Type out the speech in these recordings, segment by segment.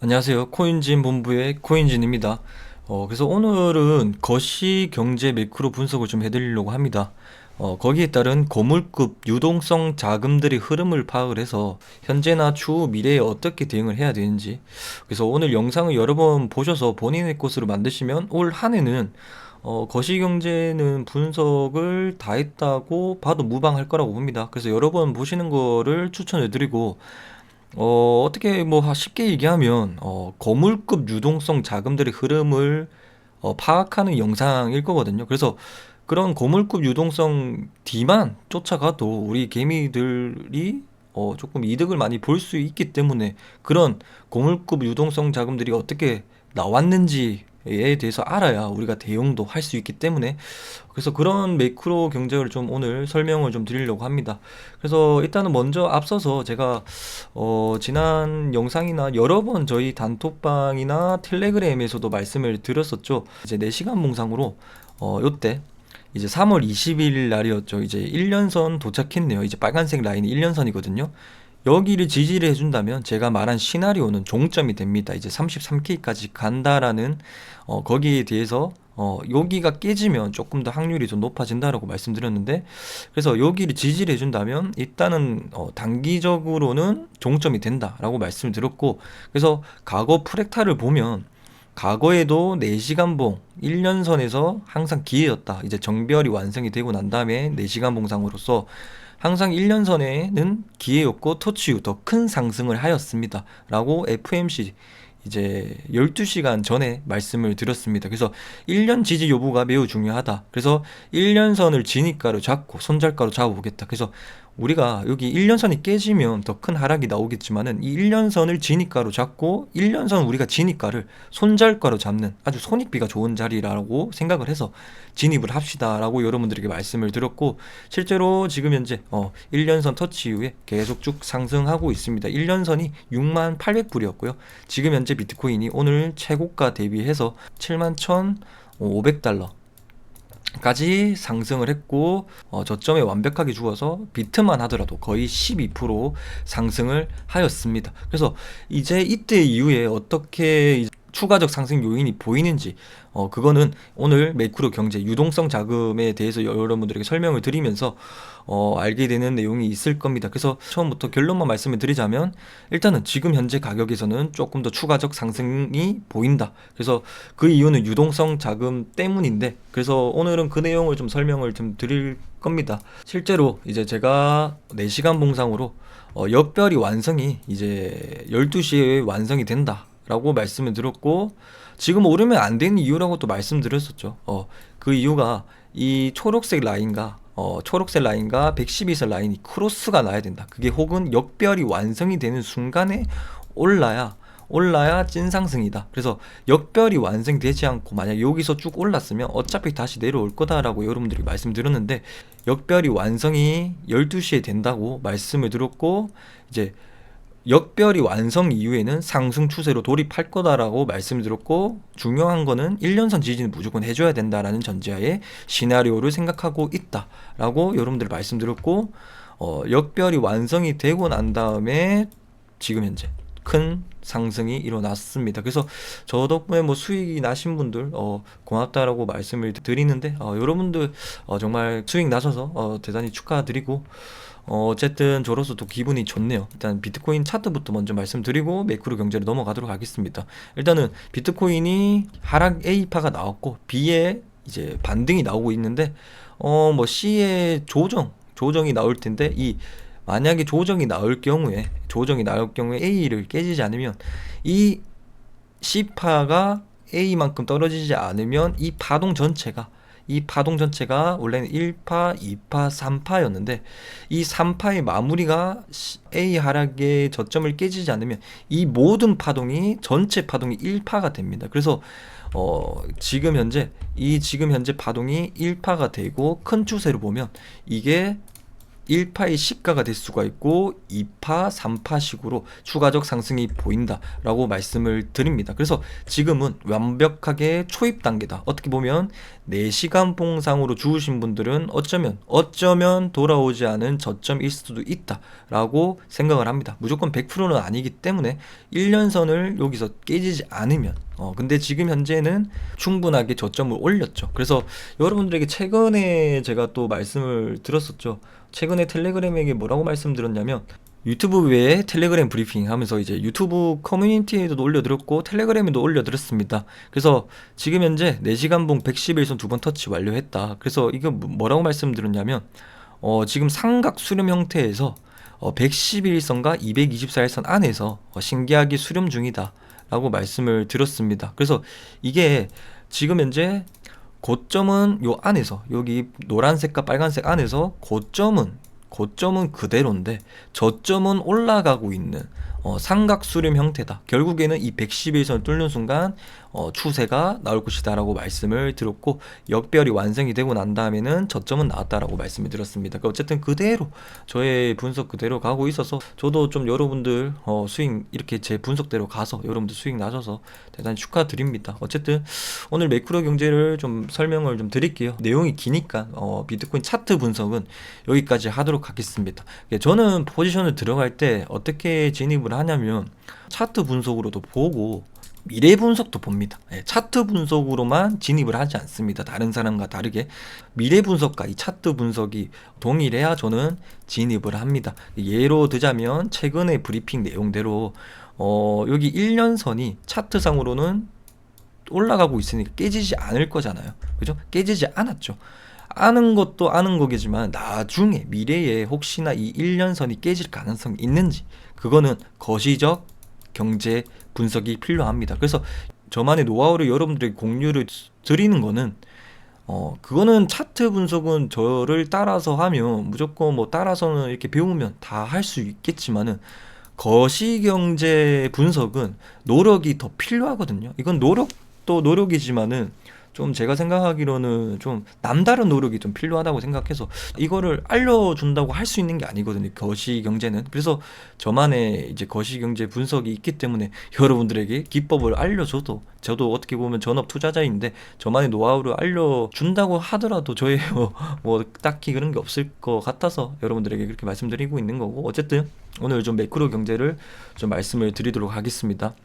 안녕하세요. 코인진 본부의 코인진입니다. 그래서 오늘은 거시경제 매크로 분석을 좀 해드리려고 합니다. 거기에 따른 거물급 유동성 자금들의 흐름을 파악을 해서 현재나 추후 미래에 어떻게 대응을 해야 되는지. 그래서 오늘 영상을 여러 번 보셔서 본인의 것으로 만드시면 올 한 해는 거시경제는 분석을 다 했다고 봐도 무방할 거라고 봅니다. 그래서 여러 번 보시는 거를 추천해드리고, 어떻게 뭐 쉽게 얘기하면 거물급 유동성 자금들의 흐름을 파악하는 영상일 거거든요. 그래서 그런 거물급 유동성 D만 쫓아가도 우리 개미들이 조금 이득을 많이 볼 수 있기 때문에 그런 고물급 유동성 자금들이 어떻게 나왔는지에 대해서 알아야 우리가 대응도 할 수 있기 때문에, 그래서 그런 매크로 경제를 좀 오늘 설명을 좀 드리려고 합니다. 그래서 일단은 먼저 앞서서 제가 지난 영상이나 여러 번 저희 단톡방이나 텔레그램에서도 말씀을 드렸었죠. 이제 4시간 봉상으로 요때 이제 3월 20일 날이었죠. 이제 1년선 도착했네요. 이제 빨간색 라인이 1년선이거든요. 여기를 지지를 해준다면 제가 말한 시나리오는 종점이 됩니다. 이제 33K까지 간다라는 거기에 대해서 여기가 깨지면 조금 더 확률이 좀 높아진다라고 말씀드렸는데, 그래서 여기를 지지를 해준다면 일단은 단기적으로는 종점이 된다라고 말씀을 드렸고, 그래서 과거 프랙탈을 보면 과거에도 4시간봉 1년선에서 항상 기회였다. 이제 정별이 완성이 되고 난 다음에 4시간 봉상으로서 항상 1년선에는 기회였고 터치 후 더 큰 상승을 하였습니다. 라고 FMC 이제 12시간 전에 말씀을 드렸습니다. 그래서 1년 지지 여부가 매우 중요하다. 그래서 1년선을 진입가로 잡고 손절가로 잡아보겠다. 그래서 우리가 여기 1년선이 깨지면 더 큰 하락이 나오겠지만은 이 1년선을 진입가로 잡고 1년선 우리가 진입가를 손절가로 잡는 아주 손익비가 좋은 자리라고 생각을 해서 진입을 합시다라고 여러분들에게 말씀을 드렸고, 실제로 지금 현재 1년선 터치 이후에 계속 쭉 상승하고 있습니다. 1년선이 68,800불이었고요. 지금 현재 비트코인이 오늘 최고가 대비해서 71,500달러 까지 상승을 했고, 저점에 완벽하게 죽어서 비트만 하더라도 거의 12% 상승을 하였습니다. 그래서 이제 이때 이후에 어떻게 추가적 상승 요인이 보이는지, 그거는 오늘 매크로 경제 유동성 자금에 대해서 여러분들에게 설명을 드리면서 알게 되는 내용이 있을 겁니다. 그래서 처음부터 결론만 말씀을 드리자면, 일단은 지금 현재 가격에서는 조금 더 추가적 상승이 보인다. 그래서 그 이유는 유동성 자금 때문인데, 그래서 오늘은 그 내용을 좀 설명을 좀 드릴 겁니다. 실제로 이제 제가 4시간 봉상으로 역별이 완성이 이제 12시에 완성이 된다 라고 말씀을 드렸고, 지금 오르면 안 되는 이유라고 또 말씀드렸었죠. 그 이유가 이 초록색 라인과 112선 라인이 크로스가 나야 된다. 그게 혹은 역별이 완성이 되는 순간에 올라야 찐 상승이다. 그래서 역별이 완성되지 않고 만약 여기서 쭉 올랐으면 어차피 다시 내려올 거다라고 여러분들이 말씀드렸는데, 역별이 완성이 12시에 된다고 말씀을 드렸고, 이제 역별이 완성 이후에는 상승 추세로 돌입할 거다라고 말씀을 드렸고, 중요한 거는 1년선 지지는 무조건 해줘야 된다라는 전제하에 시나리오를 생각하고 있다라고 여러분들 말씀드렸고, 역별이 완성이 되고 난 다음에 지금 현재 큰 상승이 일어났습니다. 그래서 저 덕분에 뭐 수익이 나신 분들 고맙다라고 말씀을 드리는데, 여러분들 정말 수익 나셔서 대단히 축하드리고, 어쨌든 저로서도 기분이 좋네요. 일단 비트코인 차트부터 먼저 말씀드리고 매크로 경제로 넘어가도록 하겠습니다. 일단은 비트코인이 하락 A파가 나왔고 B에 이제 반등이 나오고 있는데, 뭐 C에 조정이 나올 텐데, 이 만약에 조정이 나올 경우에 A를 깨지지 않으면, 이 C파가 A만큼 떨어지지 않으면 이 파동 전체가 원래는 1파, 2파, 3파였는데 이 3파의 마무리가 A 하락의 저점을 깨지지 않으면 이 모든 파동이 전체 파동이 1파가 됩니다. 그래서 지금 현재 파동이 1파가 되고, 큰 추세로 보면 이게 1파의 시가가 될 수가 있고 2파, 3파식으로 추가적 상승이 보인다라고 말씀을 드립니다. 그래서 지금은 완벽하게 초입 단계다. 어떻게 보면 4시간 봉상으로 주우신 분들은 어쩌면 돌아오지 않은 저점일 수도 있다라고 생각을 합니다. 무조건 100%는 아니기 때문에 1년선을 여기서 깨지지 않으면 근데 지금 현재는 충분하게 저점을 올렸죠. 그래서 여러분들에게 최근에 제가 또 말씀을 드렸었죠. 최근에 텔레그램에게 뭐라고 말씀드렸냐면 유튜브 외에 텔레그램 브리핑 하면서 이제 유튜브 커뮤니티에도 올려드렸고 텔레그램에도 올려드렸습니다. 그래서 지금 현재 4시간 봉 111선 2번 터치 완료했다. 그래서 이거 뭐라고 말씀드렸냐면 지금 삼각 수렴 형태에서 111선과 224일선 안에서 신기하게 수렴 중이다 라고 말씀을 드렸습니다. 그래서 이게 지금 현재 고점은 요 안에서 여기 노란색과 빨간색 안에서 고점은 그대로인데 저점은 올라가고 있는 삼각 수렴 형태다. 결국에는 이 111선을 뚫는 순간 추세가 나올 것이다 라고 말씀을 드렸고 역별이 완성이 되고 난 다음에는 저점은 나왔다라고 말씀을 드렸습니다. 그러니까 어쨌든 그대로 저의 분석 그대로 가고 있어서 저도 좀 여러분들 수익 이렇게 제 분석대로 가서 여러분들 수익 나셔서 대단히 축하드립니다. 어쨌든 오늘 매크로 경제를 좀 설명을 좀 드릴게요. 내용이 기니까 비트코인 차트 분석은 여기까지 하도록 하겠습니다. 저는 포지션을 들어갈 때 어떻게 진입을 하냐면 차트 분석으로도 보고 미래 분석도 봅니다. 차트 분석으로만 진입을 하지 않습니다. 다른 사람과 다르게 미래 분석과 이 차트 분석이 동일해야 저는 진입을 합니다. 예로 들자면 최근의 브리핑 내용대로 여기 1년선이 차트상으로는 올라가고 있으니까 깨지지 않을 거잖아요. 그죠? 깨지지 않았죠. 아는 것도 아는 거겠지만 나중에 미래에 혹시나 이 1년선이 깨질 가능성이 있는지 그거는 거시적 경제 분석이 필요합니다. 그래서 저만의 노하우를 여러분들에게 공유를 드리는 거는 그거는 차트 분석은 저를 따라서 하면 무조건 뭐 따라서는 이렇게 배우면 다 할 수 있겠지만은 거시경제 분석은 노력이 더 필요하거든요. 이건 노력도 노력이지만은 좀 제가 생각하기로는 좀 남다른 노력이 좀 필요하다고 생각해서 이거를 알려준다고 할 수 있는 게 아니거든요. 거시경제는. 그래서 저만의 이제 거시경제 분석이 있기 때문에 여러분들에게 기법을 알려줘도 저도 어떻게 보면 전업 투자자인데 저만의 노하우를 알려준다고 하더라도 저의 뭐 딱히 그런 게 없을 것 같아서 여러분들에게 그렇게 말씀드리고 있는 거고 어쨌든 오늘 좀 매크로 경제를 좀 말씀을 드리도록 하겠습니다.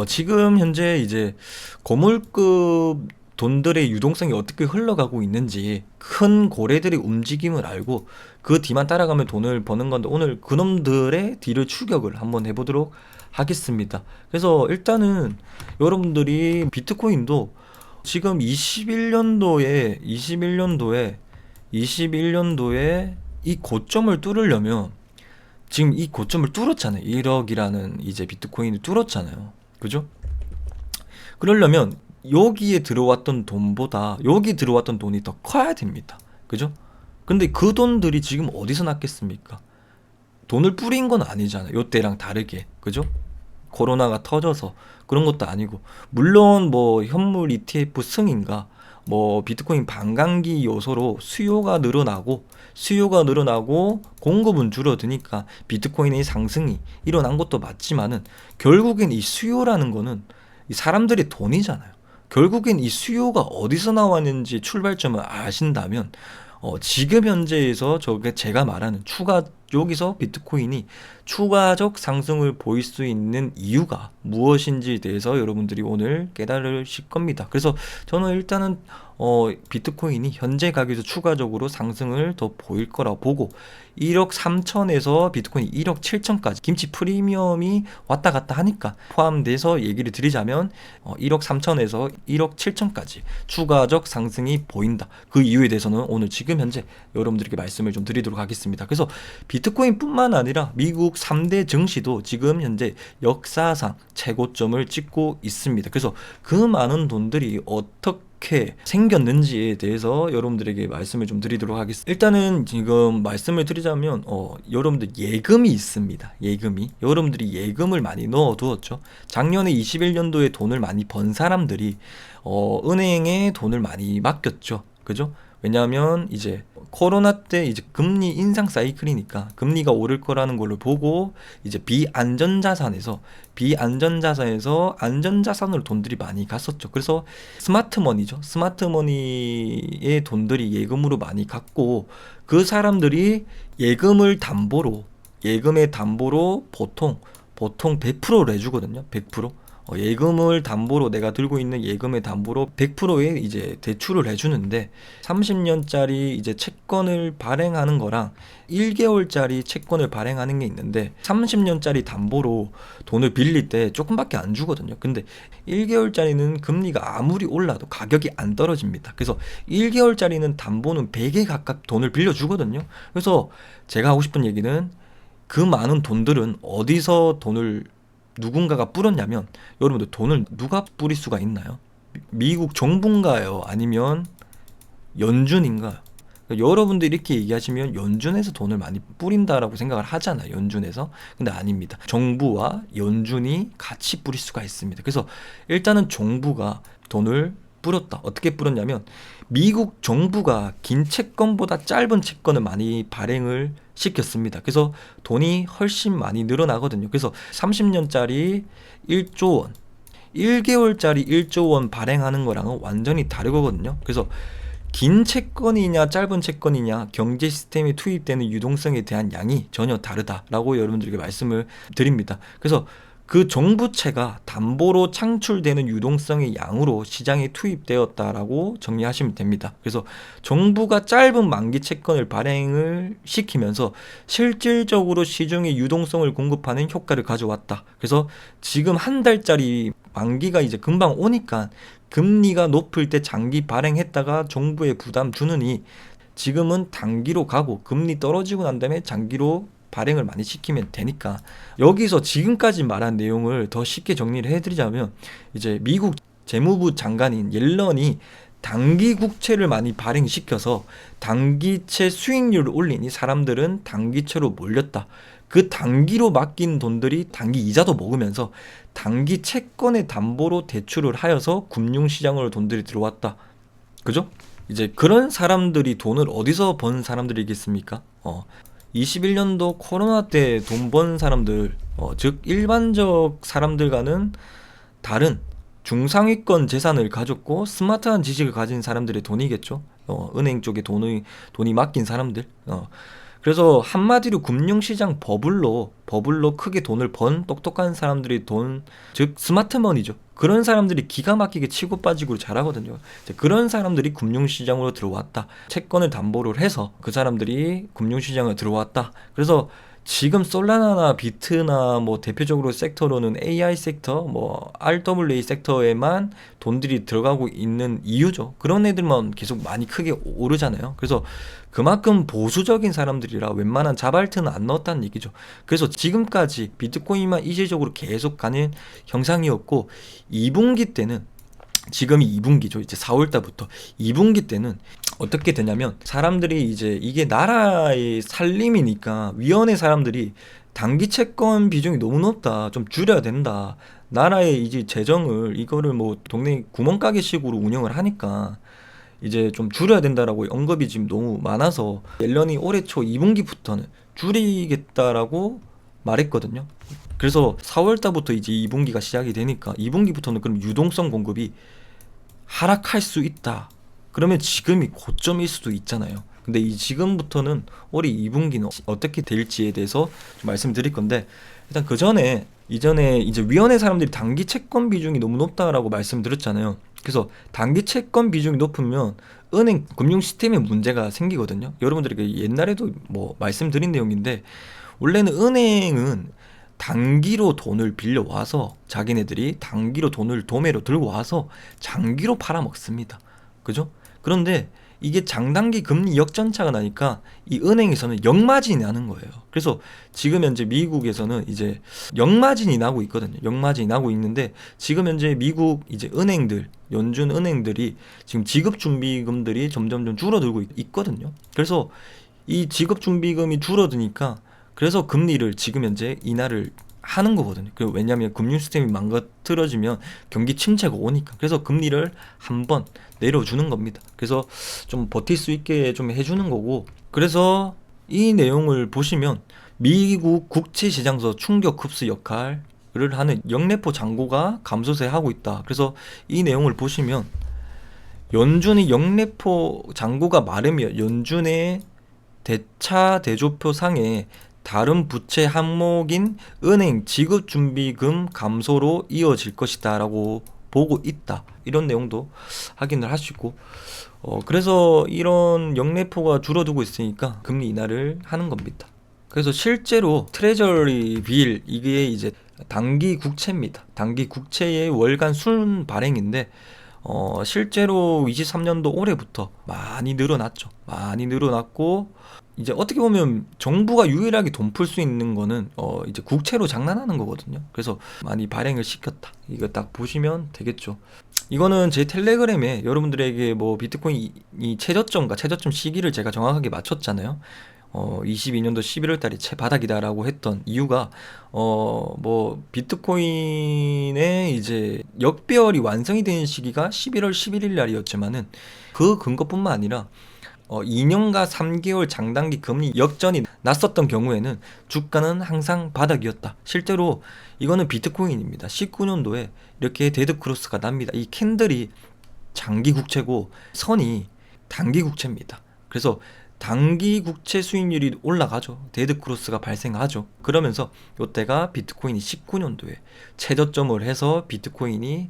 지금 현재 이제 고물급 돈들의 유동성이 어떻게 흘러가고 있는지 큰 고래들의 움직임을 알고 그 뒤만 따라가면 돈을 버는 건데 오늘 그놈들의 뒤를 추격을 한번 해보도록 하겠습니다. 그래서 일단은 여러분들이 비트코인도 지금 21년도에 이 고점을 뚫으려면 지금 이 고점을 뚫었잖아요. 1억이라는 이제 비트코인을 뚫었잖아요. 그죠? 그러려면 여기에 들어왔던 돈보다 여기 들어왔던 돈이 더 커야 됩니다. 그죠? 근데 그 돈들이 지금 어디서 났겠습니까? 돈을 뿌린 건 아니잖아요. 요때랑 다르게. 그죠? 코로나가 터져서 그런 것도 아니고 물론 뭐 현물 ETF 승인가 뭐 비트코인 반감기 요소로 수요가 늘어나고 공급은 줄어드니까 비트코인의 상승이 일어난 것도 맞지만은 결국엔 이 수요라는 거는 이 사람들의 돈이잖아요. 결국엔 이 수요가 어디서 나왔는지 출발점을 아신다면 지금 현재에서 제가 말하는 여기서 비트코인이 추가적 상승을 보일 수 있는 이유가 무엇인지에 대해서 여러분들이 오늘 깨달으실 겁니다. 그래서 저는 일단은 비트코인이 현재 가격에서 추가적으로 상승을 더 보일 거라고 보고 1억 3천에서 비트코인이 1억 7천까지 김치 프리미엄이 왔다 갔다 하니까 포함돼서 얘기를 드리자면 1억 3천에서 1억 7천까지 추가적 상승이 보인다. 그 이유에 대해서는 오늘 지금 현재 여러분들에게 말씀을 좀 드리도록 하겠습니다. 그래서 비트코인뿐만 아니라 미국 3대 증시도 지금 현재 역사상 최고점을 찍고 있습니다. 그래서 그 많은 돈들이 어떻게 생겼는지에 대해서 여러분들에게 말씀을 좀 드리도록 하겠습니다. 일단은 지금 말씀을 드리자면 여러분들 예금이 있습니다. 여러분들이 예금을 많이 넣어두었죠. 작년에 21년도에 돈을 많이 번 사람들이 은행에 돈을 많이 맡겼죠. 그죠? 왜냐하면 이제 코로나 때 이제 금리 인상 사이클이니까 금리가 오를 거라는 걸로 보고 이제 비안전자산에서 안전자산으로 돈들이 많이 갔었죠. 그래서 스마트머니죠. 스마트머니의 돈들이 예금으로 많이 갔고 그 사람들이 예금의 담보로 보통 100%를 해주거든요. 100%. 예금을 담보로 내가 들고 있는 예금의 담보로 100%의 이제 대출을 해주는데 30년짜리 이제 채권을 발행하는 거랑 1개월짜리 채권을 발행하는 게 있는데 30년짜리 담보로 돈을 빌릴 때 조금밖에 안 주거든요. 근데 1개월짜리는 금리가 아무리 올라도 가격이 안 떨어집니다. 그래서 1개월짜리는 담보는 100에 가깝 돈을 빌려주거든요. 그래서 제가 하고 싶은 얘기는 그 많은 돈들은 어디서 돈을 누군가가 뿌렸냐면 여러분들 돈을 누가 뿌릴 수가 있나요? 미국 정부인가요? 아니면 연준인가요? 그러니까 여러분들 이렇게 얘기하시면 연준에서 돈을 많이 뿌린다라고 생각을 하잖아요. 연준에서. 근데 아닙니다. 정부와 연준이 같이 뿌릴 수가 있습니다. 그래서 일단은 정부가 돈을 뿌렸다. 어떻게 뿌렸냐면 미국 정부가 긴 채권보다 짧은 채권을 많이 발행을 시켰습니다. 그래서 돈이 훨씬 많이 늘어나거든요. 그래서 30년짜리 1조 원, 1개월짜리 1조 원 발행하는 거랑은 완전히 다르거든요. 그래서 긴 채권이냐 짧은 채권이냐 경제 시스템에 투입되는 유동성에 대한 양이 전혀 다르다라고 여러분들에게 말씀을 드립니다. 그래서 그 정부채가 담보로 창출되는 유동성의 양으로 시장에 투입되었다라고 정리하시면 됩니다. 그래서 정부가 짧은 만기 채권을 발행을 시키면서 실질적으로 시중에 유동성을 공급하는 효과를 가져왔다. 그래서 지금 한 달짜리 만기가 이제 금방 오니까 금리가 높을 때 장기 발행했다가 정부에 부담 주느니 지금은 단기로 가고 금리 떨어지고 난 다음에 장기로 발행을 많이 시키면 되니까 여기서 지금까지 말한 내용을 더 쉽게 정리를 해드리자면 이제 미국 재무부 장관인 옐런이 단기 국채를 많이 발행시켜서 단기채 수익률을 올리니 사람들은 단기채로 몰렸다. 그 단기로 맡긴 돈들이 단기 이자도 먹으면서 단기 채권의 담보로 대출을 하여서 금융시장으로 돈들이 들어왔다. 그죠? 이제 그런 사람들이 돈을 어디서 번 사람들이겠습니까? 21년도 코로나 때 돈 번 사람들, 즉 일반적 사람들과는 다른 중상위권 재산을 가졌고 스마트한 지식을 가진 사람들의 돈이겠죠. 은행 쪽에 돈이 맡긴 사람들. 그래서 한마디로 금융시장 버블로 크게 돈을 번 똑똑한 사람들의 돈, 즉 스마트머니죠. 그런 사람들이 기가 막히게 치고 빠지고 잘하거든요. 그런 사람들이 금융시장으로 들어왔다. 채권을 담보를 해서 그 사람들이 금융시장에 들어왔다. 그래서 지금 솔라나나 비트나 뭐 대표적으로 섹터로는 AI 섹터, 뭐 RWA 섹터에만 돈들이 들어가고 있는 이유죠. 그런 애들만 계속 많이 크게 오르잖아요. 그래서 그만큼 보수적인 사람들이라 웬만한 자발트는 안 넣었다는 얘기죠. 그래서 지금까지 비트코인만 이질적으로 계속 가는 형상이었고 2분기 때는 지금이 2분기죠. 이제 4월 달부터 2분기 때는 어떻게 되냐면 사람들이 이제 이게 나라의 살림이니까 위원회 사람들이 단기 채권 비중이 너무 높다. 좀 줄여야 된다. 나라의 이제 재정을 이거를 뭐 동네 구멍가게식으로 운영을 하니까 이제 좀 줄여야 된다라고 언급이 지금 너무 많아서 옐런이 올해 초 2분기부터는 줄이겠다라고 말했거든요. 그래서 4월 달부터 이제 2분기가 시작이 되니까 2분기부터는 그럼 유동성 공급이 하락할 수 있다. 그러면 지금이 고점일 수도 있잖아요. 근데 이 지금부터는 올해 2분기는 어떻게 될지에 대해서 좀 말씀드릴 건데 일단 이전에 이제 위원회 사람들이 단기 채권 비중이 너무 높다라고 말씀드렸잖아요. 그래서 단기 채권 비중이 높으면 은행 금융 시스템에 문제가 생기거든요. 여러분들에게 옛날에도 뭐 말씀드린 내용인데 원래는 은행은 단기로 돈을 빌려와서 자기네들이 단기로 돈을 도매로 들고 와서 장기로 팔아먹습니다. 그죠? 그런데 이게 장단기 금리 역전차가 나니까 이 은행에서는 역마진이 나는 거예요. 그래서 지금 현재 미국에서는 이제 역마진이 나고 있거든요. 역마진이 나고 있는데 지금 현재 미국 이제 은행들, 연준 은행들이 지금 지급 준비금들이 점점 좀 줄어들고 있거든요. 그래서 이 지급 준비금이 줄어드니까 그래서 금리를 지금 현재 인하를 하는 거거든요. 왜냐하면 금융 시스템이 망가뜨려지면 경기 침체가 오니까. 그래서 금리를 한번 내려주는 겁니다. 그래서 좀 버틸 수 있게 좀 해주는 거고. 그래서 이 내용을 보시면 미국 국채 시장에서 충격 흡수 역할을 하는 영래포 잔고가 감소세하고 있다. 그래서 이 내용을 보시면 연준의 영래포 잔고가 마르면 연준의 대차 대조표 상에 다른 부채 항목인 은행 지급준비금 감소로 이어질 것이다 라고 보고 있다. 이런 내용도 확인을 하시고, 그래서 이런 영래포가 줄어들고 있으니까 금리 인하를 하는 겁니다. 그래서 실제로 트레저리 빌, 이게 이제 단기 국채입니다. 단기 국채의 월간 순 발행인데 실제로 23년도 올해부터 많이 늘어났죠. 많이 늘어났고, 이제 어떻게 보면 정부가 유일하게 돈 풀 수 있는 거는 이제 국채로 장난하는 거거든요. 그래서 많이 발행을 시켰다. 이거 딱 보시면 되겠죠. 이거는 제 텔레그램에 여러분들에게 뭐 비트코인이 최저점 시기를 제가 정확하게 맞췄잖아요. 22년도 11월 달이 최바닥이다라고 했던 이유가 뭐 비트코인의 이제 역배열이 완성이 되는 시기가 11월 11일 날이었지만은 그 근거뿐만 아니라 2년과 3개월 장단기 금리 역전이 났었던 경우에는 주가는 항상 바닥이었다. 실제로 이거는 비트코인입니다. 19년도에 이렇게 데드 크로스가 납니다. 이 캔들이 장기 국채고 선이 단기 국채입니다. 그래서 단기 국채 수익률이 올라가죠. 데드 크로스가 발생하죠. 그러면서 이때가 비트코인이 19년도에 최저점을 해서 비트코인이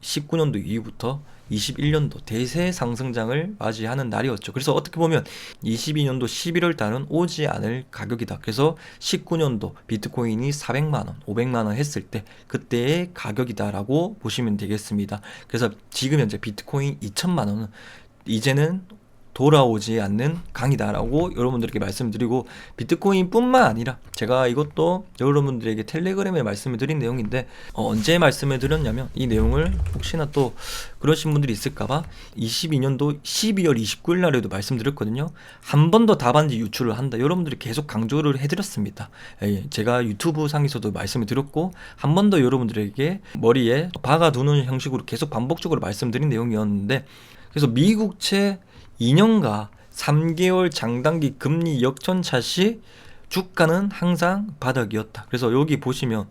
19년도 이후부터 21년도 대세 상승장을 맞이하는 날이었죠. 그래서 어떻게 보면 22년도 11월 달은 오지 않을 가격이다. 그래서 19년도 비트코인이 400만원, 500만원 했을 때 그때의 가격이다라고 보시면 되겠습니다. 그래서 지금 현재 비트코인 2천만원은 이제는 돌아오지 않는 강이다라고 여러분들에게 말씀드리고, 비트코인 뿐만 아니라 제가 이것도 여러분들에게 텔레그램에 말씀을 드린 내용인데 언제 말씀을 드렸냐면, 이 내용을 혹시나 또 그러신 분들이 있을까봐 22년도 12월 29일 날에도 말씀드렸거든요. 한 번 더 답안지 유출을 한다. 여러분들이 계속 강조를 해드렸습니다. 제가 유튜브 상에서도 말씀을 드렸고 한 번 더 여러분들에게 머리에 박아두는 형식으로 계속 반복적으로 말씀드린 내용이었는데, 그래서 미국채 2년과 3개월 장단기 금리 역전차 시 주가는 항상 바닥이었다. 그래서 여기 보시면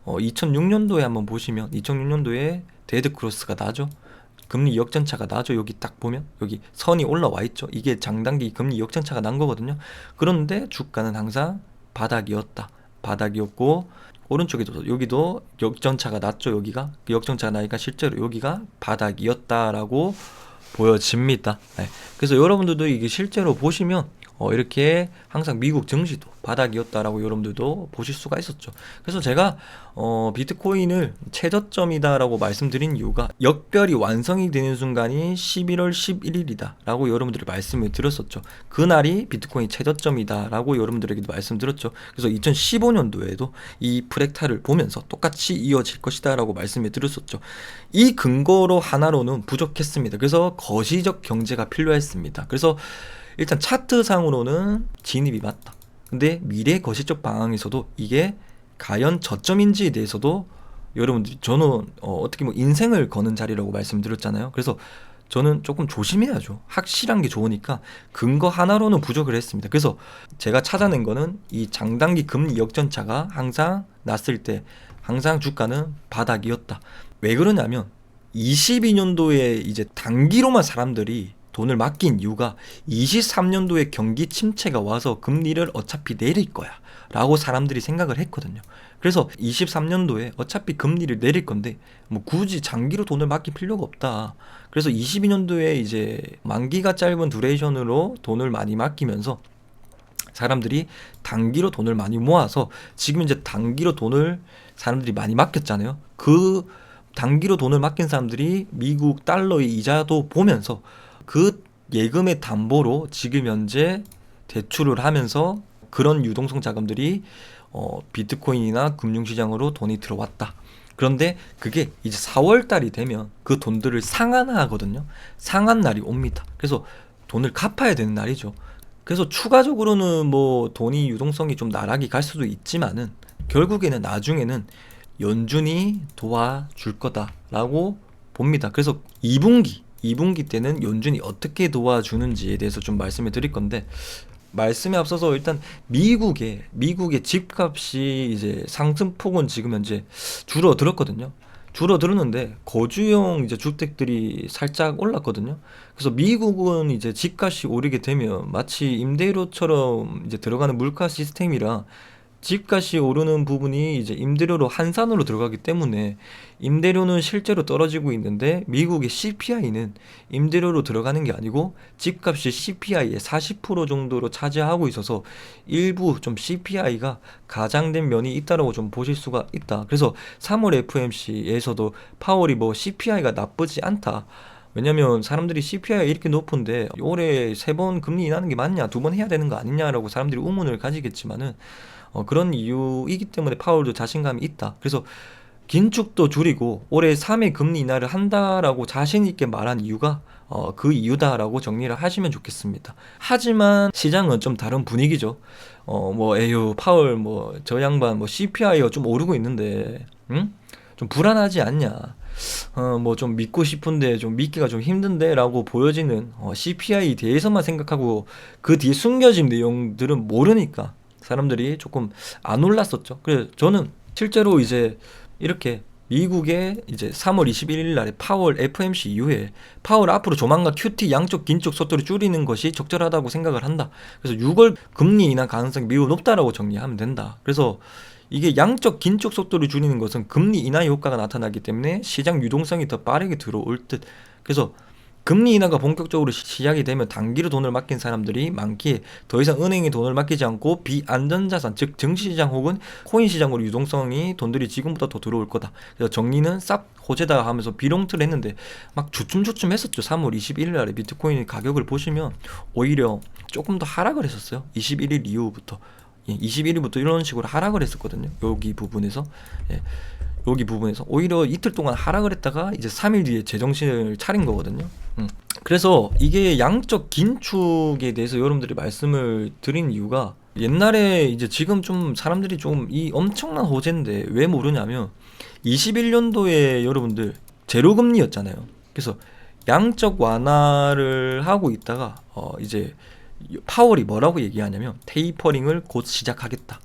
2006년도에 한번 보시면 2006년도에 데드 크로스가 나죠. 금리 역전차가 나죠. 여기 딱 보면 여기 선이 올라와 있죠. 이게 장단기 금리 역전차가 난 거거든요. 그런데 주가는 항상 바닥이었다. 바닥이었고, 오른쪽에도 여기도 역전차가 났죠. 여기가 그 역전차가 나니까 실제로 여기가 바닥이었다라고 보여집니다. 네. 그래서 여러분들도 이게 실제로 보시면 이렇게 항상 미국 증시도 바닥이었다라고 여러분들도 보실 수가 있었죠. 그래서 제가 비트코인을 최저점이다라고 말씀드린 이유가 역별이 완성이 되는 순간이 11월 11일이다 라고 여러분들이 말씀을 드렸었죠. 그날이 비트코인 최저점이다 라고 여러분들에게도 말씀드렸죠. 그래서 2015년도에도 이 프랙탈을 보면서 똑같이 이어질 것이다 라고 말씀을 드렸었죠. 이 근거로 하나로는 부족했습니다. 그래서 거시적 경제가 필요했습니다. 그래서 일단 차트상으로는 진입이 맞다. 근데 미래 거시적 방향에서도 이게 과연 저점인지에 대해서도 여러분들이, 저는 어떻게 뭐 인생을 거는 자리라고 말씀드렸잖아요. 그래서 저는 조금 조심해야죠. 확실한 게 좋으니까 근거 하나로는 부족을 했습니다. 그래서 제가 찾아낸 거는 이 장단기 금리 역전차가 항상 났을 때 항상 주가는 바닥이었다. 왜 그러냐면 22년도에 이제 단기로만 사람들이 돈을 맡긴 이유가 23년도에 경기 침체가 와서 금리를 어차피 내릴 거야 라고 사람들이 생각을 했거든요. 그래서 23년도에 어차피 금리를 내릴 건데 뭐 굳이 장기로 돈을 맡길 필요가 없다. 그래서 22년도에 이제 만기가 짧은 두레이션으로 돈을 많이 맡기면서 사람들이 단기로 돈을 많이 모아서 지금 이제 단기로 돈을 사람들이 많이 맡겼잖아요. 그 단기로 돈을 맡긴 사람들이 미국 달러의 이자도 보면서 그 예금의 담보로 지금 현재 대출을 하면서 그런 유동성 자금들이 비트코인이나 금융시장으로 돈이 들어왔다. 그런데 그게 이제 4월 달이 되면 그 돈들을 상환하거든요. 상환 날이 옵니다. 그래서 돈을 갚아야 되는 날이죠. 그래서 추가적으로는 뭐 돈이 유동성이 좀 나락이 갈 수도 있지만은 결국에는 나중에는 연준이 도와줄 거다라고 봅니다. 그래서 2분기 때는 연준이 어떻게 도와주는지에 대해서 좀 말씀을 드릴 건데, 말씀에 앞서서 일단 미국의 집값이 이제 상승폭은 지금 현재 줄어들었거든요. 줄어들었는데 거주용 이제 주택들이 살짝 올랐거든요. 그래서 미국은 이제 집값이 오르게 되면 마치 임대료처럼 이제 들어가는 물가 시스템이라 집값이 오르는 부분이 이제 임대료로 환산으로 들어가기 때문에 임대료는 실제로 떨어지고 있는데, 미국의 CPI는 임대료로 들어가는 게 아니고 집값이 CPI의 40% 정도로 차지하고 있어서 일부 좀 CPI가 가장된 면이 있다라고 좀 보실 수가 있다. 그래서 3월 FOMC에서도 파월이 뭐 CPI가 나쁘지 않다, 왜냐면 사람들이 CPI가 이렇게 높은데 올해 3번 금리 인하는 게 맞냐, 2번 해야 되는 거 아니냐라고 사람들이 의문을 가지겠지만은, 그런 이유이기 때문에 파월도 자신감이 있다. 그래서 긴축도 줄이고 올해 3회 금리 인하를 한다라고 자신 있게 말한 이유가 그 이유다라고 정리를 하시면 좋겠습니다. 하지만 시장은 좀 다른 분위기죠. 뭐 에휴 파월 뭐 저 양반 뭐 CPI가 좀 오르고 있는데, 응? 좀 불안하지 않냐? 뭐 좀 믿고 싶은데 좀 믿기가 좀 힘든데라고 보여지는 CPI에 대해서만 생각하고 그 뒤에 숨겨진 내용들은 모르니까 사람들이 조금 안 올랐었죠. 그래서 저는 실제로 이제 이렇게 미국의 이제 3월 21일 날에 파월 FMC 이후에 파월 앞으로 조만간 QT 양쪽 긴축 속도를 줄이는 것이 적절하다고 생각을 한다. 그래서 6월 금리 인하 가능성이 매우 높다라고 정리하면 된다. 그래서 이게 양적 긴축 속도를 줄이는 것은 금리 인하 효과가 나타나기 때문에 시장 유동성이 더 빠르게 들어올 듯. 그래서 금리 인하가 본격적으로 시작이 되면 단기로 돈을 맡긴 사람들이 많기에 더 이상 은행에 돈을 맡기지 않고 비안전자산, 즉 증시시장 혹은 코인 시장으로 유동성이 돈들이 지금보다 더 들어올 거다. 그래서 정리는 쌉 호재다 하면서 비롱틀을 했는데 막 주춤주춤 했었죠. 3월 21일 날에 비트코인 가격을 보시면 오히려 조금 더 하락을 했었어요. 21일 이후부터. 21일부터 이런 식으로 하락을 했었거든요. 여기 부분에서. 예. 여기 부분에서 오히려 이틀 동안 하락을 했다가 이제 3일 뒤에 제정신을 차린 거거든요. 그래서 이게 양적 긴축에 대해서 여러분들이 말씀을 드린 이유가, 옛날에 이제 지금 좀 사람들이 좀 이 엄청난 호재인데 왜 모르냐면 21년도에 여러분들 제로금리였잖아요. 그래서 양적 완화를 하고 있다가 이제 파월이 뭐라고 얘기하냐면 테이퍼링을 곧 시작하겠다.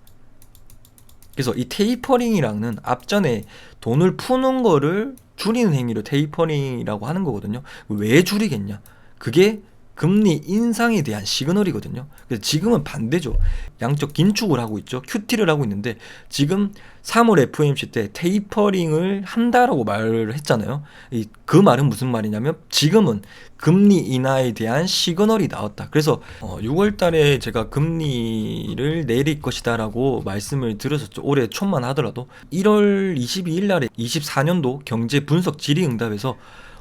그래서 이 테이퍼링이랑은 앞전에 돈을 푸는 거를 줄이는 행위를 테이퍼링이라고 하는 거거든요. 왜 줄이겠냐? 그게 금리 인상에 대한 시그널이거든요. 그래서 지금은 반대죠. 양적 긴축을 하고 있죠. QT를 하고 있는데 지금 3월 FOMC 때 테이퍼링을 한다라고 말을 했잖아요. 그 말은 무슨 말이냐면 지금은 금리 인하에 대한 시그널이 나왔다. 그래서 6월 달에 제가 금리를 내릴 것이다라고 말씀을 드렸었죠. 올해 초만 하더라도 1월 22일 날에 24년도 경제 분석 질의응답에서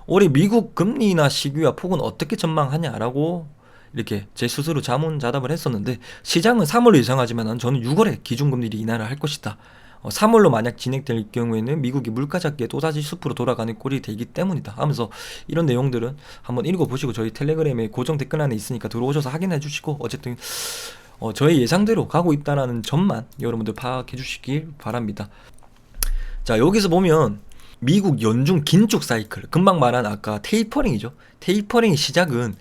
올해 미국 금리 인하 시기와 폭은 어떻게 전망하냐라고 이렇게 제 스스로 자문자답을 했었는데, 시장은 3월로 예상하지만 저는 6월에 기준금리를 인하를 할 것이다. 3월로 만약 진행될 경우에는 미국이 물가 잡기에 또다시 숲으로 돌아가는 꼴이 되기 때문이다 하면서 이런 내용들은 한번 읽어보시고 저희 텔레그램에 고정 댓글란에 있으니까 들어오셔서 확인해 주시고, 어쨌든 저의 예상대로 가고 있다는 점만 여러분들 파악해 주시길 바랍니다. 자, 여기서 보면 미국 연중 긴축 사이클, 금방 말한 아까 테이퍼링이죠. 테이퍼링의 시작은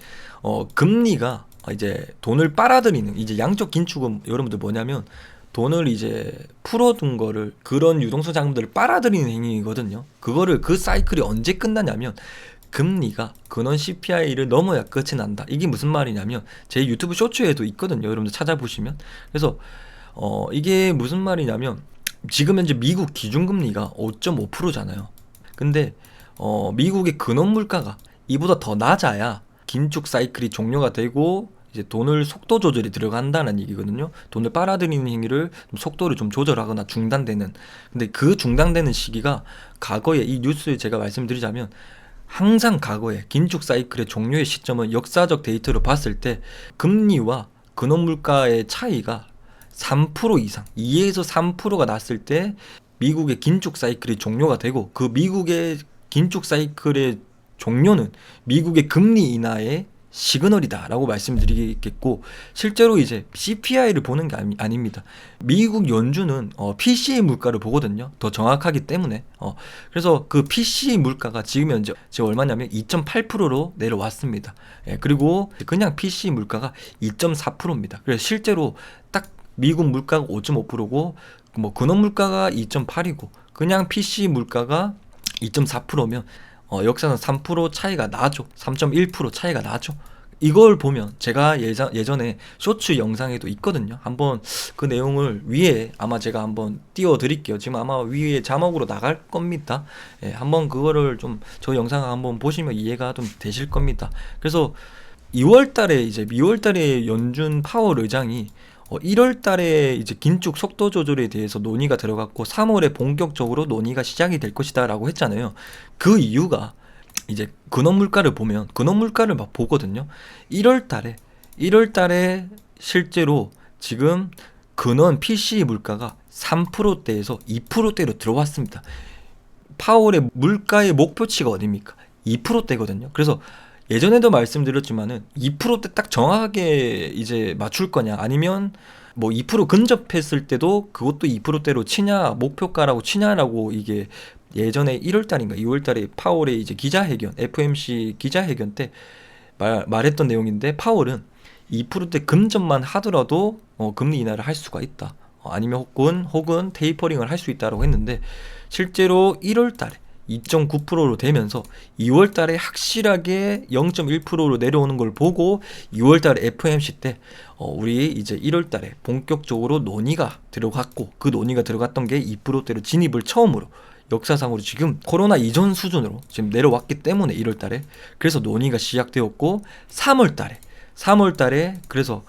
금리가 이제 돈을 빨아들이는, 이제 양적 긴축은 여러분들 뭐냐면 돈을 이제 풀어둔 거를, 그런 유동성 자금들을 빨아들이는 행위거든요. 그 사이클이 언제 끝나냐면 금리가 근원 CPI를 넘어야 끝이 난다. 이게 무슨 말이냐면 제 유튜브 쇼츠에도 있거든요. 여러분들 찾아보시면. 그래서 이게 무슨 말이냐면 지금 현재 미국 기준금리가 5.5%잖아요. 근데 미국의 근원 물가가 이보다 더 낮아야 긴축 사이클이 종료가 되고 이제 돈을 속도 조절이 들어간다는 얘기거든요. 돈을 빨아들이는 행위를 속도를 좀 조절하거나 중단되는. 근데 그 중단되는 시기가 과거에 이 뉴스에 제가 말씀드리자면 항상 과거에 긴축 사이클의 종료의 시점은 역사적 데이터로 봤을 때 금리와 근원 물가의 차이가 3% 이상, 2에서 3%가 났을 때 미국의 긴축 사이클이 종료가 되고, 그 미국의 긴축 사이클의 종료는 미국의 금리 인하의 시그널이다라고 말씀드리겠고, 실제로 이제 CPI를 보는 게 아닙니다. 미국 연준은 PCE 물가를 보거든요. 더 정확하기 때문에. 그래서 그 PCE 물가가 지금 현재 얼마냐면 2.8%로 내려왔습니다. 예, 그리고 그냥 PCE 물가가 2.4%입니다. 그래서 실제로 딱 미국 물가가 5.5%고 뭐 근원 물가가 2.8이고 그냥 PCE 물가가 2.4%면 역사상 3% 차이가 나죠. 3.1% 차이가 나죠. 이걸 보면 제가 예전에 쇼츠 영상에도 있거든요. 한번 그 내용을 위에 아마 제가 한번 띄워 드릴게요. 지금 아마 위에 자막으로 나갈 겁니다. 예, 한번 그거를 좀 저 영상을 한번 보시면 이해가 좀 되실 겁니다. 그래서 2월 달에 이제 2월 달에 연준 파월 의장이 1월 달에 이제 긴축 속도 조절에 대해서 논의가 들어갔고 3월에 본격적으로 논의가 시작이 될 것이다라고 했잖아요. 그 이유가 이제 근원 물가를 보면 근원 물가를 막 보거든요. 1월 달에 실제로 지금 근원 PCE 물가가 3%대에서 2%대로 들어왔습니다. 파월의 물가의 목표치가 어딥니까? 2%대거든요. 그래서 예전에도 말씀드렸지만은 2%대 딱 정확하게 이제 맞출 거냐 아니면 뭐 2% 근접했을 때도 그것도 2%대로 치냐 목표가라고 치냐라고 이게 예전에 1월 달인가 2월 달에 파월의 이제 기자회견 FOMC 기자회견 때 말했던 내용인데 파월은 2%대 근접만 하더라도 금리 인하를 할 수가 있다. 아니면 혹은 테이퍼링을 할 수 있다라고 했는데 실제로 1월 달에 2.9%로 되면서 2월 달에 확실하게 0.1%로 내려오는 걸 보고 2월 달에 FOMC 때 우리 이제 1월 달에 본격적으로 논의가 들어갔고 그 논의가 들어갔던 게 2%대로 진입을 처음으로 역사상으로 지금 코로나 이전 수준으로 지금 내려왔기 때문에 1월 달에 그래서 논의가 시작되었고 3월 달에 그래서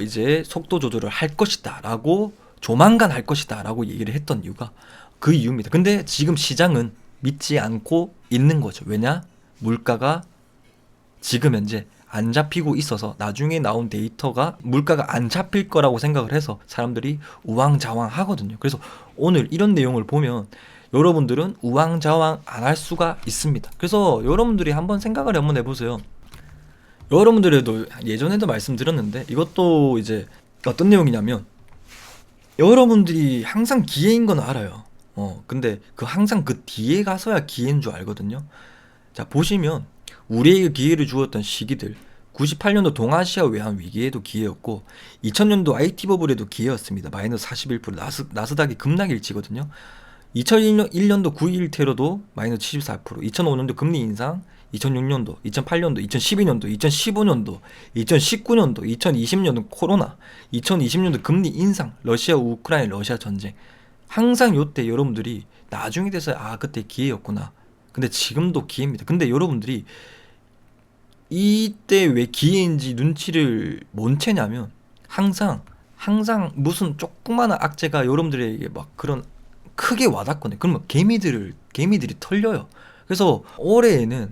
이제 속도 조절을 할 것이다 라고 조만간 할 것이다 라고 얘기를 했던 이유가 그 이유입니다. 근데 지금 시장은 믿지 않고 있는 거죠. 왜냐? 물가가 지금 현재 안 잡히고 있어서 나중에 나온 데이터가 물가가 안 잡힐 거라고 생각을 해서 사람들이 우왕좌왕 하거든요. 그래서 오늘 이런 내용을 보면 여러분들은 우왕좌왕 안 할 수가 있습니다. 그래서 여러분들이 한번 생각을 한번 해보세요. 여러분들에도 예전에도 말씀드렸는데 이것도 이제 어떤 내용이냐면 여러분들이 항상 기회인 건 알아요. 근데 항상 그 뒤에 가서야 기회인 줄 알거든요. 자, 보시면 우리에게 기회를 주었던 시기들 98년도 동아시아 외환 위기에도 기회였고 2000년도 IT 버블에도 기회였습니다. 마이너스 41% 나스닥이 급락 일치거든요. 2001년도 9.11 테러도 마이너스 74%, 2005년도 금리 인상, 2006년도, 2008년도, 2012년도, 2015년도, 2019년도, 2020년도 코로나, 2020년도 금리 인상, 러시아 우크라이나 러시아 전쟁. 항상 요때 여러분들이 나중에 돼서 그때 기회였구나. 근데 지금도 기회입니다. 근데 여러분들이 이때 왜 기회인지 눈치를 못 채냐면 항상 무슨 조그마한 악재가 여러분들에게 막 그런 크게 와닿거든요. 그러면 개미들이 털려요. 그래서 올해에는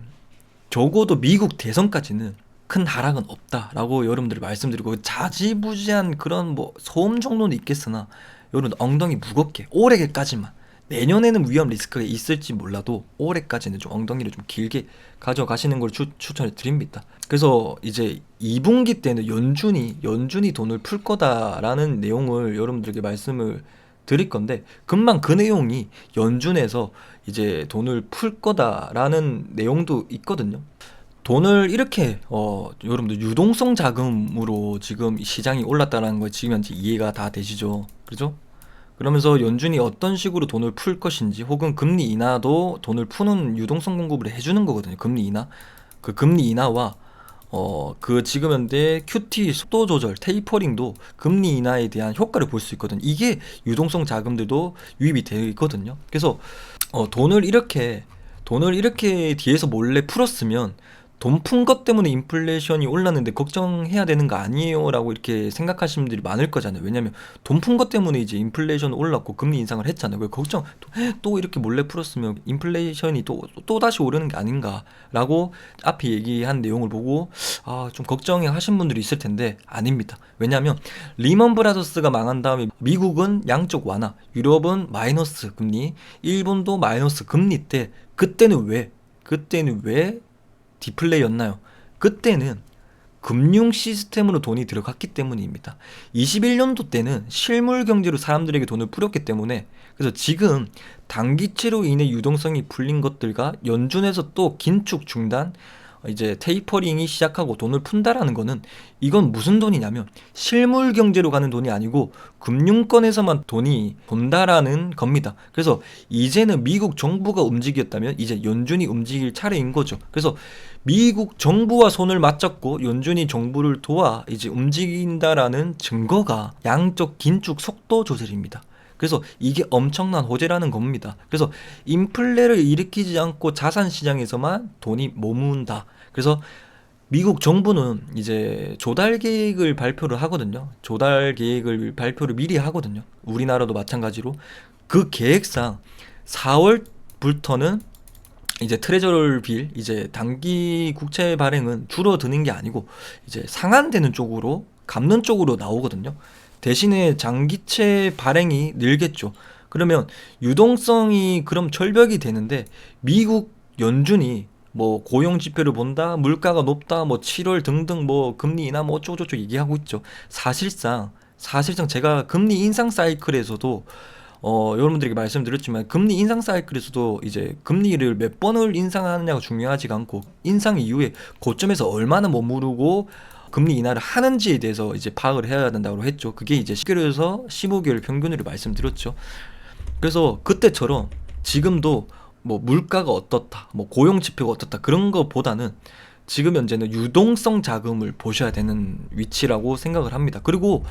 적어도 미국 대선까지는 큰 하락은 없다라고 여러분들이 말씀드리고 자지부지한 그런 뭐 소음 정도는 있겠으나 여러분 엉덩이 무겁게 올해까지만 내년에는 위험 리스크가 있을지 몰라도 올해까지는 좀 엉덩이를 좀 길게 가져가시는 걸 추천을 드립니다. 그래서 이제 2분기 때는 연준이 돈을 풀 거다라는 내용을 여러분들에게 말씀을 드릴 건데 금방 그 내용이 연준에서 이제 돈을 풀 거다라는 내용도 있거든요. 돈을 이렇게 여러분들 유동성 자금으로 지금 시장이 올랐다는 거 지금 현재 이해가 다 되시죠? 그죠? 그러면서 연준이 어떤 식으로 돈을 풀 것인지 혹은 금리 인하도 돈을 푸는 유동성 공급을 해주는 거거든요. 금리 인하. 그 금리 인하와 그 지금 현재 QT 속도 조절 테이퍼링도 금리 인하에 대한 효과를 볼 수 있거든요. 이게 유동성 자금들도 유입이 되어 있거든요. 그래서 돈을 이렇게 뒤에서 몰래 풀었으면 돈 푼 것 때문에 인플레이션이 올랐는데 걱정해야 되는 거 아니에요? 라고 이렇게 생각하시는 분들이 많을 거잖아요. 왜냐면 돈 푼 것 때문에 이제 인플레이션 올랐고 금리 인상을 했잖아요. 왜 또 이렇게 몰래 풀었으면 인플레이션이 또 다시 오르는 게 아닌가 라고 앞에 얘기한 내용을 보고 좀 걱정해 하신 분들이 있을 텐데 아닙니다. 왜냐면 리먼 브라더스가 망한 다음에 미국은 양쪽 완화, 유럽은 마이너스 금리, 일본도 마이너스 금리 때 그때는 왜 디플레이였나요? 그때는 금융 시스템으로 돈이 들어갔기 때문입니다. 21년도 때는 실물 경제로 사람들에게 돈을 뿌렸기 때문에, 그래서 지금 단기채로 인해 유동성이 풀린 것들과 연준에서 또 긴축 중단, 이제 테이퍼링이 시작하고 돈을 푼다라는 거는, 이건 무슨 돈이냐면 실물 경제로 가는 돈이 아니고 금융권에서만 돈이 돈다라는 겁니다. 그래서 이제는 미국 정부가 움직였다면 이제 연준이 움직일 차례인 거죠. 그래서 미국 정부와 손을 맞잡고 연준이 정부를 도와 이제 움직인다라는 증거가 양적 긴축 속도 조절입니다. 그래서 이게 엄청난 호재라는 겁니다. 그래서 인플레를 일으키지 않고 자산 시장에서만 돈이 머문다. 그래서 미국 정부는 이제 조달 계획을 발표를 하거든요. 조달 계획을 발표를 미리 하거든요. 우리나라도 마찬가지로 그 계획상 4월부터는 이제 트레저럴 빌, 이제 단기 국채 발행은 줄어드는 게 아니고 이제 상한되는 쪽으로, 갚는 쪽으로 나오거든요. 대신에 장기채 발행이 늘겠죠. 그러면 유동성이 그럼 절벽이 되는데, 미국 연준이 뭐 고용 지표를 본다, 물가가 높다, 뭐 7월 등등 뭐 금리 인하 뭐 어쩌고저쩌고 얘기하고 있죠. 사실상 제가 금리 인상 사이클에서도 여러분들에게 말씀드렸지만, 금리 인상 사이클에서도 이제 금리를 몇 번을 인상하느냐가 중요하지가 않고 인상 이후에 고점에서 얼마나 머무르고 금리 인하를 하는지에 대해서 이제 파악을 해야 된다고 했죠. 그게 이제 10개월에서 15개월 평균으로 말씀드렸죠. 그래서 그때처럼 지금도 뭐 물가가 어떻다, 뭐 고용 지표가 어떻다, 그런 거보다는 지금 현재는 유동성 자금을 보셔야 되는 위치라고 생각을 합니다. 그리고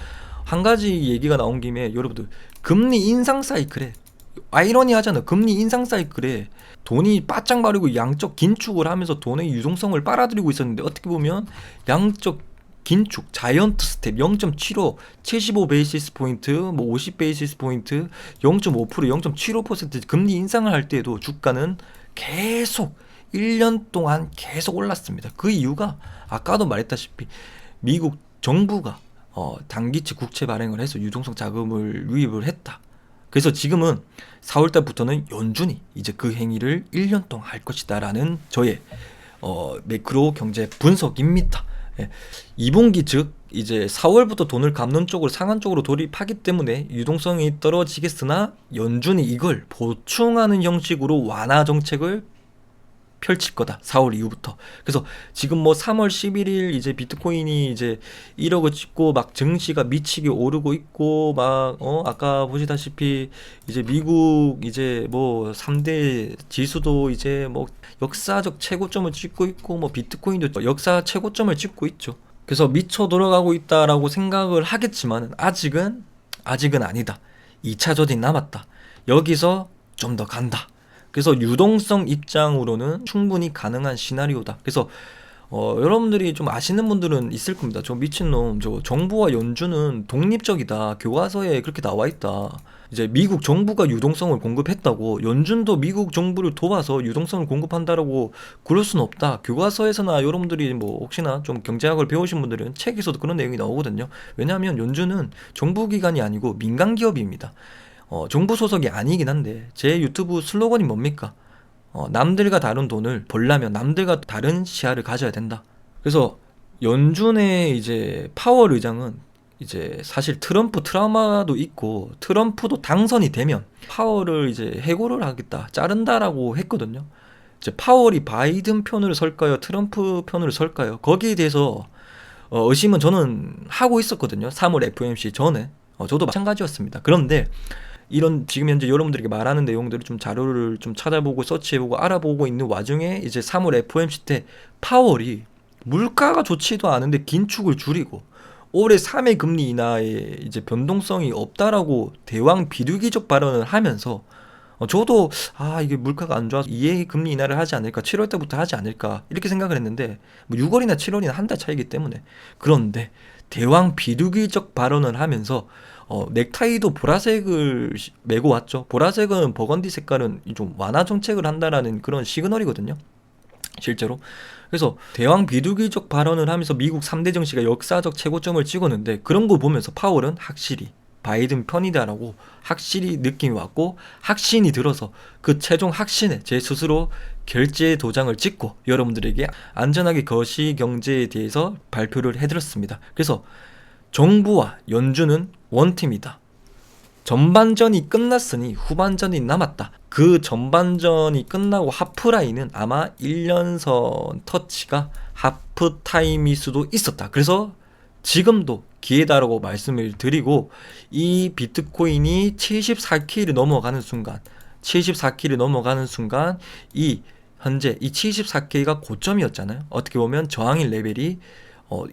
한 가지 얘기가 나온 김에, 여러분들 금리 인상 사이클에, 아이러니하잖아, 금리 인상 사이클에 돈이 바짝 마르고 양적 긴축을 하면서 돈의 유동성을 빨아들이고 있었는데, 어떻게 보면 양적 긴축, 자이언트 스텝 0.75, 75 베이시스 포인트, 뭐 50 베이시스 포인트, 0.5%, 0.75% 금리 인상을 할 때에도 주가는 계속 1년 동안 계속 올랐습니다. 그 이유가 아까도 말했다시피 미국 정부가 단기채 국채 발행을 해서 유동성 자금을 유입을 했다. 그래서 지금은 4월달부터는 연준이 이제 그 행위를 1년 동안 할 것이다 라는 저의 매크로 경제 분석입니다. 예. 2분기 즉 이제 4월부터 돈을 갚는 쪽으로, 상한 쪽으로 돌입하기 때문에 유동성이 떨어지겠으나 연준이 이걸 보충하는 형식으로 완화 정책을 펼칠 거다, 4월 이후부터. 그래서 지금 뭐 3월 11일 이제 비트코인이 이제 1억을 찍고 막 증시가 미치게 오르고 있고, 막 아까 보시다시피 이제 미국 이제 뭐 3대 지수도 이제 뭐 역사적 최고점을 찍고 있고, 뭐 비트코인도 역사 최고점을 찍고 있죠. 그래서 미쳐 돌아가고 있다라고 생각을 하겠지만 아직은 아니다. 2차 전이 남았다. 여기서 좀 더 간다. 그래서 유동성 입장으로는 충분히 가능한 시나리오다. 그래서 여러분들이 좀 아시는 분들은 있을 겁니다. 저 미친놈, 저 정부와 연준은 독립적이다, 교과서에 그렇게 나와 있다. 이제 미국 정부가 유동성을 공급했다고 연준도 미국 정부를 도와서 유동성을 공급한다라고 그럴 수는 없다. 교과서에서나 여러분들이 뭐 혹시나 좀 경제학을 배우신 분들은 책에서도 그런 내용이 나오거든요. 왜냐하면 연준은 정부기관이 아니고 민간기업입니다. 정부 소속이 아니긴 한데, 제 유튜브 슬로건이 뭡니까? 남들과 다른 돈을 벌려면 남들과 다른 시야를 가져야 된다. 그래서 연준의 이제 파월 의장은 이제 사실 트럼프 트라우마도 있고, 트럼프도 당선이 되면 파월을 이제 해고를 하겠다, 자른다라고 했거든요. 이제 파월이 바이든 편으로 설까요, 트럼프 편으로 설까요? 거기에 대해서 의심은 저는 하고 있었거든요. 3월 FOMC 전에 저도 마찬가지였습니다. 그런데 이런 지금 현재 여러분들에게 말하는 내용들을 좀 자료를 좀 찾아보고 서치해보고 알아보고 있는 와중에, 이제 3월 FOMC 때 파월이 물가가 좋지도 않은데 긴축을 줄이고 올해 3회 금리 인하에 이제 변동성이 없다라고 대왕 비둘기적 발언을 하면서, 저도 이게 물가가 안 좋아서 2회 금리 인하를 하지 않을까, 7월 때부터 하지 않을까 이렇게 생각을 했는데, 뭐 6월이나 7월이나 한 달 차이기 때문에. 그런데 대왕 비둘기적 발언을 하면서 넥타이도 보라색을 메고 왔죠. 보라색은 버건디 색깔은 좀 완화 정책을 한다라는 그런 시그널이거든요, 실제로. 그래서 대왕 비둘기적 발언을 하면서 미국 3대 증시가 역사적 최고점을 찍었는데, 그런 거 보면서 파월은 확실히 바이든 편이다라고 확실히 느낌이 왔고, 확신이 들어서 그 최종 확신에 제 스스로 결제 도장을 찍고 여러분들에게 안전하게 거시경제에 대해서 발표를 해드렸습니다. 그래서 정부와 연준은 원팀이다. 전반전이 끝났으니 후반전이 남았다. 그 전반전이 끝나고 하프라인은 아마 1년선 터치가 하프타임일 수도 있었다. 그래서 지금도 기회다라고 말씀을 드리고, 이 비트코인이 74K를 넘어가는 순간, 74K를 넘어가는 순간 이 현재 이 74K가 고점이었잖아요. 어떻게 보면 저항인 레벨이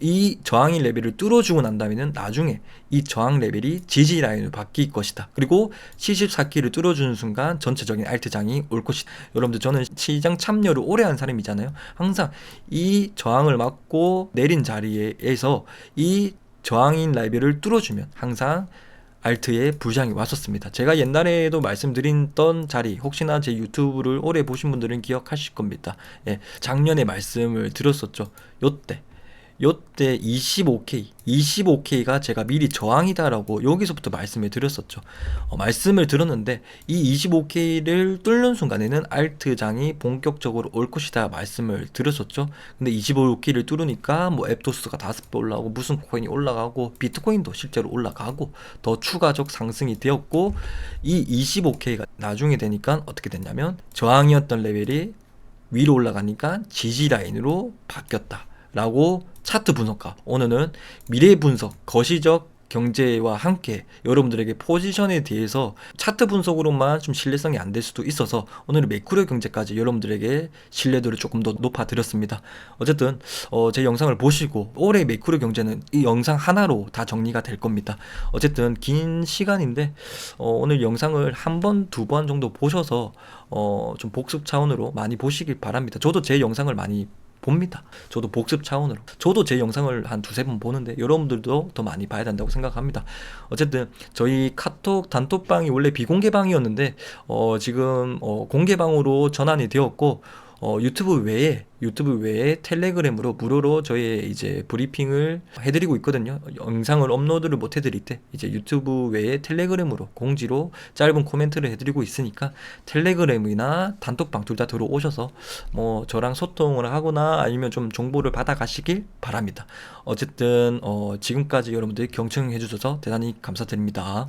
이 저항인 레벨을 뚫어주고 난 다음에는 나중에 이 저항 레벨이 지지 라인으로 바뀔 것이다. 그리고 74K를 뚫어주는 순간 전체적인 알트장이 올 것이다. 여러분들, 저는 시장 참여를 오래 한 사람이잖아요. 항상 이 저항을 맞고 내린 자리에서 이 저항인 레벨을 뚫어주면 항상 알트에 불장이 왔었습니다. 제가 옛날에도 말씀드렸던 자리, 혹시나 제 유튜브를 오래 보신 분들은 기억하실 겁니다. 예, 작년에 말씀을 드렸었죠. 요때 25K가 제가 미리 저항이다라고 여기서부터 말씀을 드렸었죠. 말씀을 드렸는데 이 25K를 뚫는 순간에는 알트장이 본격적으로 올 것이다 말씀을 드렸었죠. 근데 25K를 뚫으니까 뭐 앱도스가 5배 올라가고 무슨 코인이 올라가고 비트코인도 실제로 올라가고 더 추가적 상승이 되었고, 이 25K가 나중에 되니까 어떻게 됐냐면 저항이었던 레벨이 위로 올라가니까 지지 라인으로 바뀌었다 라고 차트 분석가, 오늘은 미래 분석, 거시적 경제와 함께 여러분들에게 포지션에 대해서 차트 분석으로만 좀 신뢰성이 안 될 수도 있어서 오늘은 매크로 경제까지 여러분들에게 신뢰도를 조금 더 높아드렸습니다. 어쨌든 제 영상을 보시고 올해 매크로 경제는 이 영상 하나로 다 정리가 될 겁니다. 어쨌든 긴 시간인데 오늘 영상을 한 번, 두 번 정도 보셔서 좀 복습 차원으로 많이 보시길 바랍니다. 저도 제 영상을 많이 봅니다. 저도 복습 차원으로. 저도 제 영상을 한 두세 번 보는데 여러분들도 더 많이 봐야 된다고 생각합니다. 어쨌든 저희 카톡 단톡방이 원래 비공개방이었는데 지금 공개방으로 전환이 되었고, 유튜브 외에 텔레그램으로 무료로 저의 이제 브리핑을 해드리고 있거든요. 영상을 업로드를 못 해드릴 때 이제 유튜브 외에 텔레그램으로 공지로 짧은 코멘트를 해드리고 있으니까 텔레그램이나 단톡방 둘 다 들어오셔서 뭐 저랑 소통을 하거나 아니면 좀 정보를 받아 가시길 바랍니다. 어쨌든 지금까지 여러분들이 경청해 주셔서 대단히 감사드립니다.